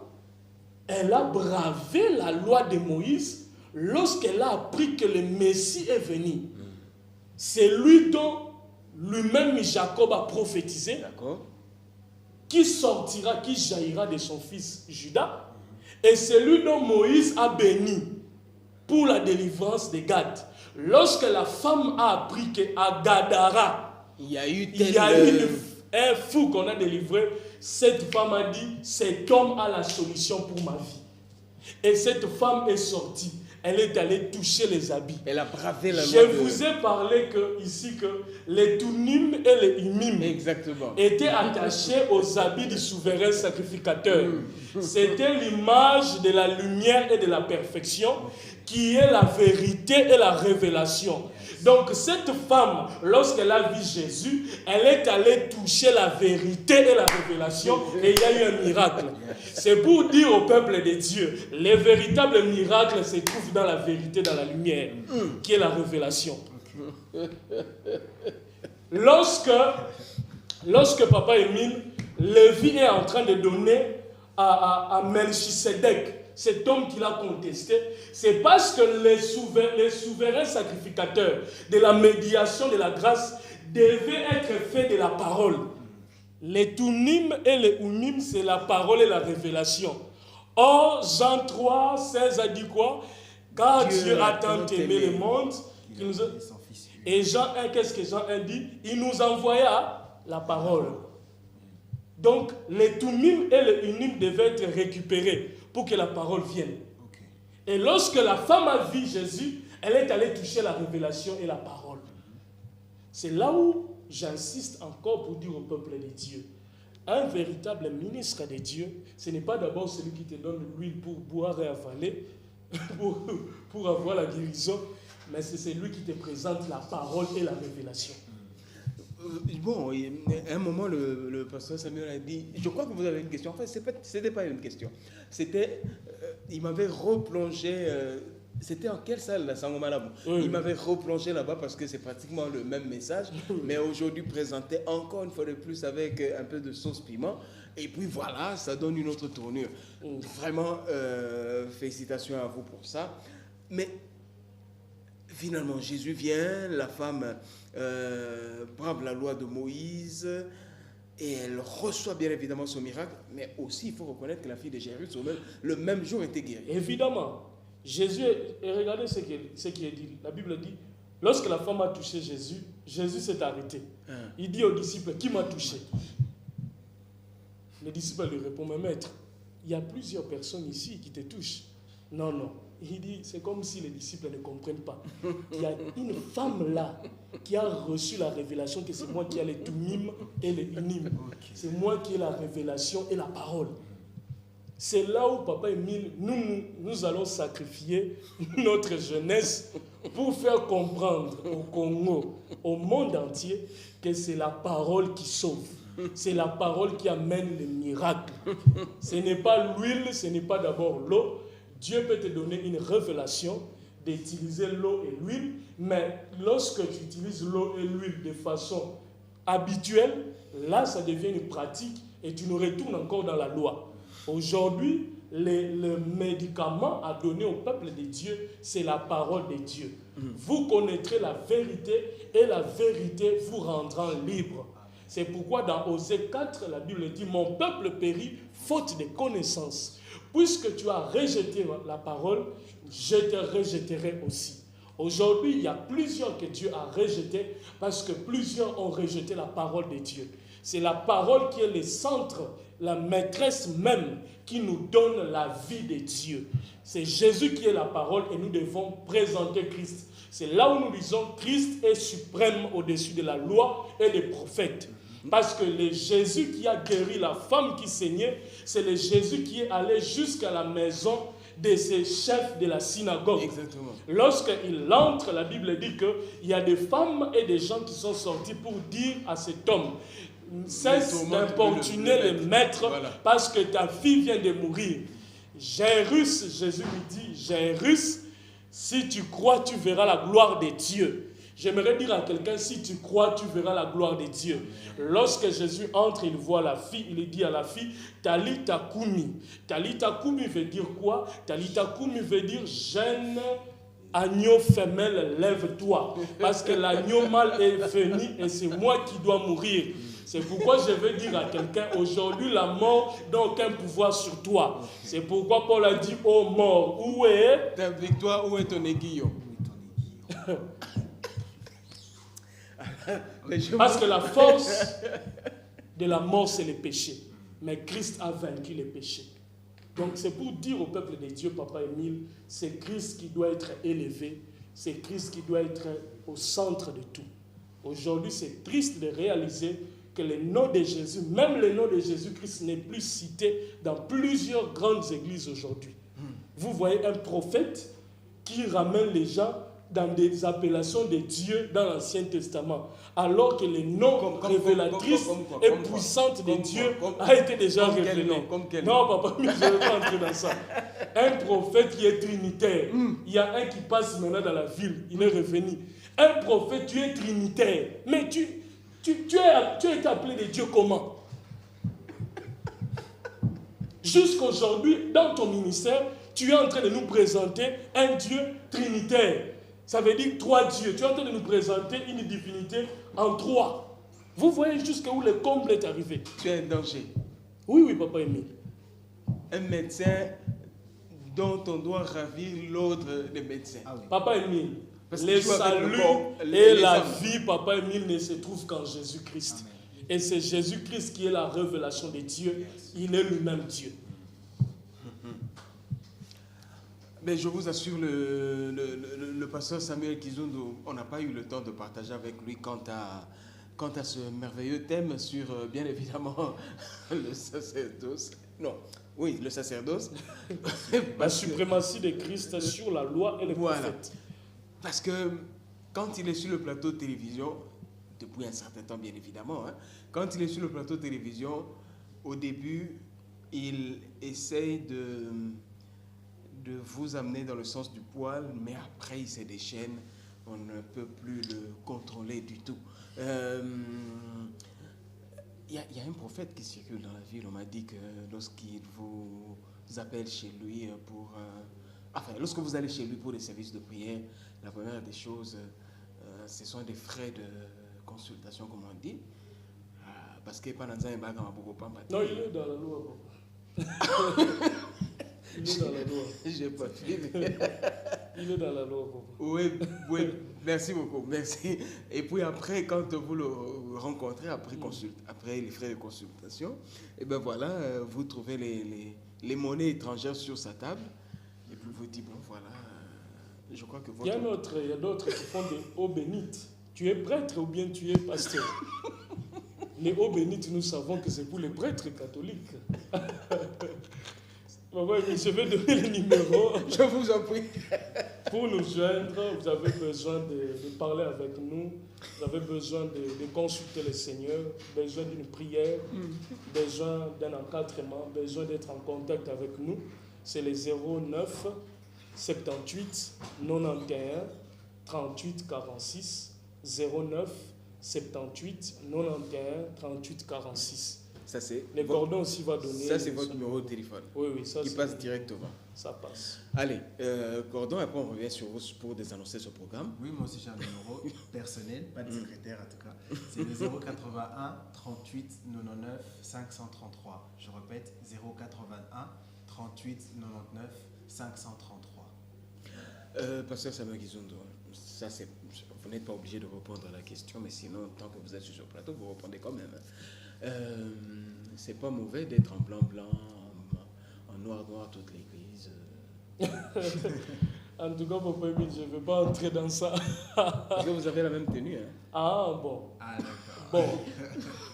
B: elle a bravé la loi de Moïse lorsqu'elle a appris que le Messie est venu. C'est lui dont lui-même Jacob a prophétisé, qui sortira, qui jaillira de son fils Judas, et c'est lui dont Moïse a béni pour la délivrance de Gad. Lorsque la femme a appris qu'à Gadara, il y a eu un fou qu'on a délivré, cette femme a dit: cet homme a la solution pour ma vie. Et cette femme est sortie. Elle est allée toucher les habits.
A: Elle a bravé la loi.
B: Je vous ai parlé ici que les Tunim et les Imim étaient attachés aux habits du souverain sacrificateur. C'était l'image de la lumière et de la perfection qui est la vérité et la révélation. Donc cette femme, lorsqu'elle a vu Jésus, elle est allée toucher la vérité et la révélation et il y a eu un miracle. C'est pour dire au peuple de Dieu, les véritables miracles se trouvent dans la vérité, dans la lumière, qui est la révélation. Lorsque Papa Émile, Lévi est en train de donner à Melchisedec, cet homme qu'il a contesté, c'est parce que les souverains sacrificateurs de la médiation de la grâce devaient être faits de la parole. Les Tunim et les Umim, c'est la parole et la révélation. Or, Jean 3, 16 a dit quoi? Car Dieu a tant aimé le monde. Et Jean 1, qu'est-ce que Jean 1 dit? Il nous envoya la parole. Donc, les Tumim et les Unim devaient être récupérés pour que la parole vienne. Et lorsque la femme a vu Jésus, elle est allée toucher la révélation et la parole. C'est là où j'insiste encore pour dire au peuple de Dieu, un véritable ministre de Dieu, ce n'est pas d'abord celui qui te donne l'huile pour boire et avaler, pour avoir la guérison, mais c'est celui qui te présente la parole et la révélation.
A: Bon, à un moment, le pasteur Samuel a dit, je crois que vous avez une question. En fait, ce n'était pas une question. C'était, il m'avait replongé, c'était en quelle salle, la Sangomalabu? Il m'avait replongé là-bas parce que c'est pratiquement le même message, mais aujourd'hui présenté encore une fois de plus avec un peu de sauce piment. Et puis voilà, ça donne une autre tournure. Vraiment, félicitations à vous pour ça. Mais finalement, Jésus vient, la femme brave la loi de Moïse, et elle reçoit bien évidemment son miracle, mais aussi il faut reconnaître que la fille de Jairus, le même jour, était guérie.
B: Évidemment, Jésus, et regardez ce qui est dit. La Bible dit, lorsque la femme a touché Jésus, Jésus s'est arrêté. Il dit aux disciples, qui m'a touché? Les disciples lui répondent, mais maître, il y a plusieurs personnes ici qui te touchent. Non, non. Il dit, c'est comme si les disciples ne comprennent pas. Il y a une femme là qui a reçu la révélation que c'est moi qui ai les tumim et les unim. C'est moi qui ai la révélation et la parole. C'est là où, Papa Émile, nous allons sacrifier notre jeunesse pour faire comprendre au Congo, au monde entier, que c'est la parole qui sauve. C'est la parole qui amène les miracles. Ce n'est pas l'huile, ce n'est pas d'abord l'eau. Dieu peut te donner une révélation d'utiliser l'eau et l'huile, mais lorsque tu utilises l'eau et l'huile de façon habituelle, là, ça devient une pratique et tu nous retournes encore dans la loi. Aujourd'hui, le médicament à donner au peuple de Dieu, c'est la parole de Dieu. Vous connaîtrez la vérité et la vérité vous rendra libre. C'est pourquoi dans Osée 4, la Bible dit « Mon peuple périt faute de connaissance. Puisque tu as rejeté la parole, je te rejetterai aussi. » Aujourd'hui, il y a plusieurs que Dieu a rejetés parce que plusieurs ont rejeté la parole de Dieu. C'est la parole qui est le centre, la maîtresse même qui nous donne la vie de Dieu. C'est Jésus qui est la parole et nous devons présenter Christ. C'est là où nous disons Christ est suprême au-dessus de la loi et des prophètes. Parce que le Jésus qui a guéri la femme qui saignait, c'est le Jésus qui est allé jusqu'à la maison de ces chefs de la synagogue.
A: Exactement.
B: Lorsqu'il entre, la Bible dit qu'il y a des femmes et des gens qui sont sortis pour dire à cet homme, cesse d'importuner le maître, voilà, parce que ta fille vient de mourir. Jairus, Jésus lui dit, Jairus, si tu crois, tu verras la gloire de Dieu. J'aimerais dire à quelqu'un, si tu crois, tu verras la gloire de Dieu. Lorsque Jésus entre, il voit la fille, il dit à la fille, Talita Kumi. Talita Kumi veut dire quoi? Talita Kumi veut dire jeune agneau femelle, lève-toi. Parce que l'agneau mâle est venu et c'est moi qui dois mourir. C'est pourquoi je veux dire à quelqu'un, aujourd'hui la mort n'a aucun pouvoir sur toi. C'est pourquoi Paul a dit, ô mort, où est
A: ta victoire, où est ton aiguillon?
B: Parce que la force de la mort, c'est le péché. Mais Christ a vaincu le péché. Donc c'est pour dire au peuple de Dieu, Papa Émile, c'est Christ qui doit être élevé, c'est Christ qui doit être au centre de tout. Aujourd'hui, c'est triste de réaliser que le nom de Jésus, même le nom de Jésus-Christ n'est plus cité dans plusieurs grandes églises aujourd'hui. Vous voyez un prophète qui ramène les gens dans des appellations de Dieu dans l'Ancien Testament, alors que le nom révélatrice et puissante de Dieu a été déjà révélé. Non, papa, je ne vais pas entrer dans ça. Un prophète qui est trinitaire. Il y a un qui passe maintenant dans la ville, il est revenu. Un prophète, tu es trinitaire. Mais tu as été appelé de Dieu comment? Jusqu'aujourd'hui, dans ton ministère, tu es en train de nous présenter un Dieu trinitaire. Ça veut dire trois dieux. Tu es en train de nous présenter une divinité en trois. Vous voyez jusqu'où le comble est arrivé.
A: Tu es un danger.
B: Oui, oui, Papa Émile.
A: Un médecin dont on doit ravir l'ordre des médecins.
B: Ah oui. Papa Émile, le salut et la vie, Papa Émile, ne se trouvent qu'en Jésus-Christ. Et c'est Jésus-Christ qui est la révélation de Dieu. Il est lui-même Dieu.
A: Mais je vous assure, le pasteur Samuel Kizundo, on n'a pas eu le temps de partager avec lui quant à ce merveilleux thème sur, bien évidemment, le sacerdoce. Non, oui, le sacerdoce.
B: La suprématie de Christ sur la loi et les prophètes.
A: Parce que quand il est sur le plateau de télévision, depuis un certain temps bien évidemment, quand il est sur le plateau de télévision, au début, il essaye de vous amener dans le sens du poil, mais après il se déchaîne, on ne peut plus le contrôler du tout. Il y a un prophète qui circule dans la ville, on m'a dit que lorsqu'il vous appelle chez lui pour... lorsque vous allez chez lui pour des services de prière, la première des choses, ce sont des frais de consultation, comme on dit. parce que pendant ça, il va beaucoup pas.
B: Non, il est dans la loi. Il est dans la loi.
A: J'ai pas suivi.
B: Il est dans la loi.
A: Oui, oui, merci beaucoup, merci. Et puis après, quand vous le rencontrez, après les frais de consultation, et ben voilà, vous trouvez les monnaies étrangères sur sa table, et puis vous dites, bon voilà, je crois que votre...
B: Il y a d'autres qui font des eaux bénites. Tu es prêtre ou bien tu es pasteur? Les eaux bénites, nous savons que c'est pour les prêtres catholiques. Je vais donner le numéro.
A: Je vous en prie.
B: Pour nous joindre, vous avez besoin de parler avec nous, vous avez besoin de consulter le Seigneur, besoin d'une prière, besoin d'un encadrement, besoin d'être en contact avec nous. C'est les 09 78 91 38 46. 09 78 91 38 46.
A: Ça c'est
B: les cordons aussi va donner.
A: Ça c'est votre numéro de téléphone.
B: Oui, oui, ça
A: qui passe directement.
B: Ça passe.
A: Allez, Cordon, après on revient sur vous pour désannoncer ce programme.
C: Oui, moi aussi j'ai un numéro personnel, pas de secrétaire en tout cas. C'est le 081 38 99 533. Je répète, 081 38 99 533.
A: Pasteur Samuel Kizundo, ça c'est, vous n'êtes pas obligé de répondre à la question, mais sinon, tant que vous êtes sur ce plateau, vous répondez quand même. C'est pas mauvais d'être en blanc, en noir, toute l'église.
B: En tout cas, Papa Emile, je ne veux pas entrer dans ça.
A: Parce que vous avez la même tenue. Hein?
B: Ah, bon.
C: Ah, d'accord.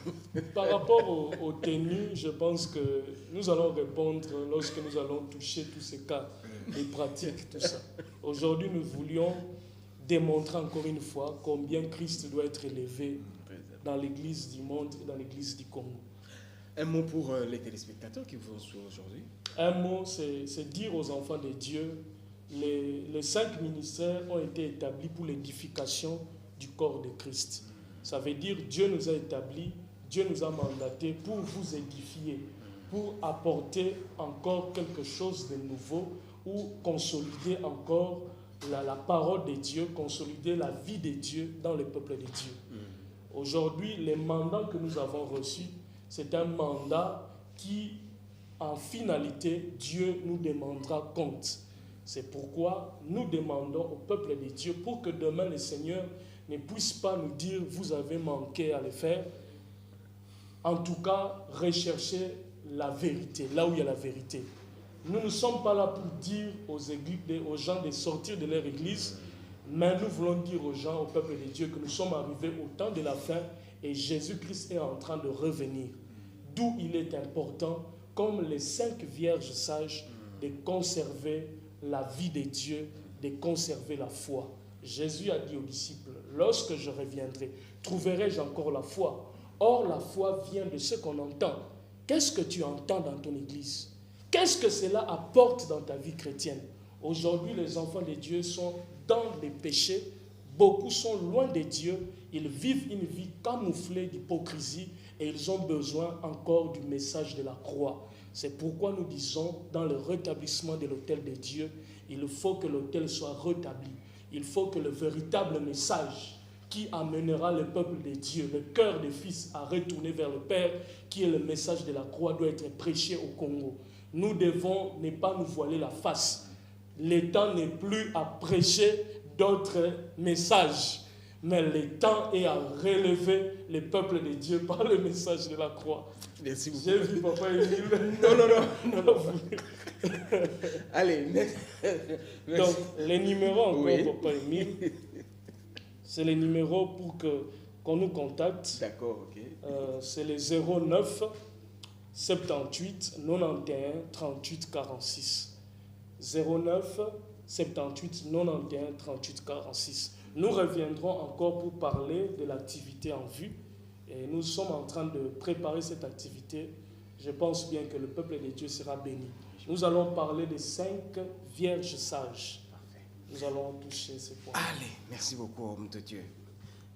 B: Bon. Par rapport aux tenues, je pense que nous allons répondre lorsque nous allons toucher tous ces cas et pratiques, tout ça. Aujourd'hui, nous voulions démontrer encore une fois combien Christ doit être élevé dans l'église du monde et dans l'église du Congo.
A: Un mot pour les téléspectateurs qui vous suivent aujourd'hui.
B: Un mot, c'est dire aux enfants de Dieu, les 5 ministères ont été établis pour l'édification du corps de Christ. Ça veut dire Dieu nous a établis, Dieu nous a mandatés pour vous édifier, pour apporter encore quelque chose de nouveau ou consolider encore la parole de Dieu, consolider la vie de Dieu dans le peuple de Dieu. Aujourd'hui, les mandats que nous avons reçus, c'est un mandat qui, en finalité, Dieu nous demandera compte. C'est pourquoi nous demandons au peuple de Dieu pour que demain le Seigneur ne puisse pas nous dire « vous avez manqué à le faire ». En tout cas, rechercher la vérité, là où il y a la vérité. Nous ne sommes pas là pour dire aux gens de sortir de leur église, mais nous voulons dire aux gens, au peuple de Dieu, que nous sommes arrivés au temps de la fin et Jésus-Christ est en train de revenir. D'où il est important, comme les 5 vierges sages, de conserver la vie de Dieu, de conserver la foi. Jésus a dit aux disciples, lorsque je reviendrai, trouverai-je encore la foi? Or, la foi vient de ce qu'on entend. Qu'est-ce que tu entends dans ton église? Qu'est-ce que cela apporte dans ta vie chrétienne? Aujourd'hui, les enfants de Dieu sont dans les péchés. Beaucoup sont loin de Dieu. Ils vivent une vie camouflée d'hypocrisie et ils ont besoin encore du message de la croix. C'est pourquoi nous disons, dans le rétablissement de l'autel de Dieu, il faut que l'autel soit rétabli. Il faut que le véritable message qui amènera le peuple de Dieu, le cœur des fils à retourner vers le Père, qui est le message de la croix, doit être prêché au Congo. Nous devons ne pas nous voiler la face. Le temps n'est plus à prêcher d'autres messages, mais le temps est à relever le peuple de Dieu par le message de la croix.
A: Merci beaucoup.
B: J'ai vu Papa Emile.
A: Non. Allez, merci.
B: Donc, les numéros encore,
A: oui.
B: Papa Emile, c'est les numéros pour qu'on nous contacte.
A: D'accord, ok.
B: C'est les 09 78 91 38 46. 09 78 91 38 46. Nous reviendrons encore pour parler de l'activité en vue. Et nous sommes en train de préparer cette activité. Je pense bien que le peuple de Dieu sera béni. Nous allons parler des 5 vierges sages.
A: Parfait.
B: Nous allons toucher ces points.
A: Allez, merci beaucoup, homme de Dieu.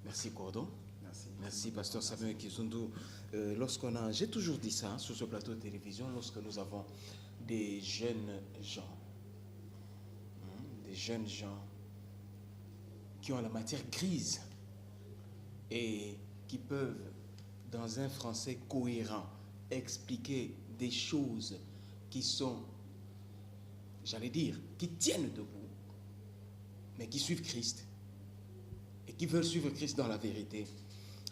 A: Merci, Cordon.
C: Merci.
A: Merci, Pasteur Samuel Kizundo. J'ai toujours dit ça sur ce plateau de télévision, lorsque nous avons des jeunes gens, qui ont la matière grise et qui peuvent dans un français cohérent, expliquer des choses qui sont, j'allais dire, qui tiennent debout, mais qui suivent Christ et qui veulent suivre Christ dans la vérité,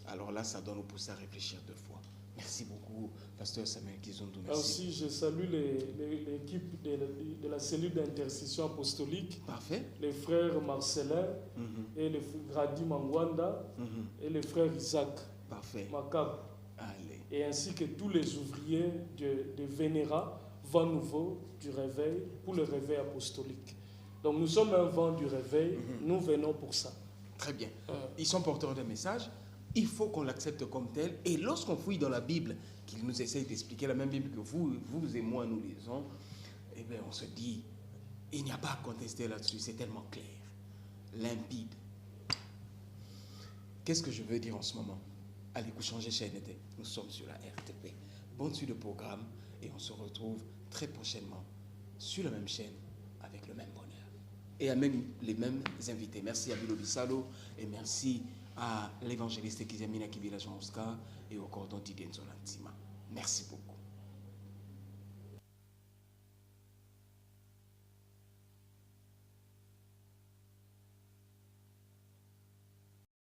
A: alors là, ça doit nous pousser à réfléchir deux fois. Merci beaucoup, Pasteur Samuel Kizundu. Merci.
B: Aussi, je salue l'équipe de la cellule d'intercession apostolique.
A: Parfait.
B: Les frères Marcelin et les frères Grady Mangwanda et les frères Isaac
A: Parfait.
B: Macab.
A: Allez.
B: Et ainsi que tous les ouvriers de Vénéra, vent nouveau du réveil, pour le réveil apostolique. Donc nous sommes un vent du réveil, nous venons pour ça.
A: Très bien. Ils sont porteurs d'un message. Il faut qu'on l'accepte comme tel. Et lorsqu'on fouille dans la Bible, qu'ils nous essayent d'expliquer la même Bible que vous et moi, nous lisons, eh bien, on se dit, il n'y a pas à contester là-dessus. C'est tellement clair, limpide. Qu'est-ce que je veux dire en ce moment? Allez, vous changez chaîne. Nous sommes sur la RTP. Bonne suite de programme. Et on se retrouve très prochainement sur la même chaîne avec le même bonheur. Et avec les mêmes invités. Merci à Bilo Bissalo et merci à l'évangéliste Kizamina Kibila Jean Oscar et au cordon Didier Nzolantima. Merci beaucoup.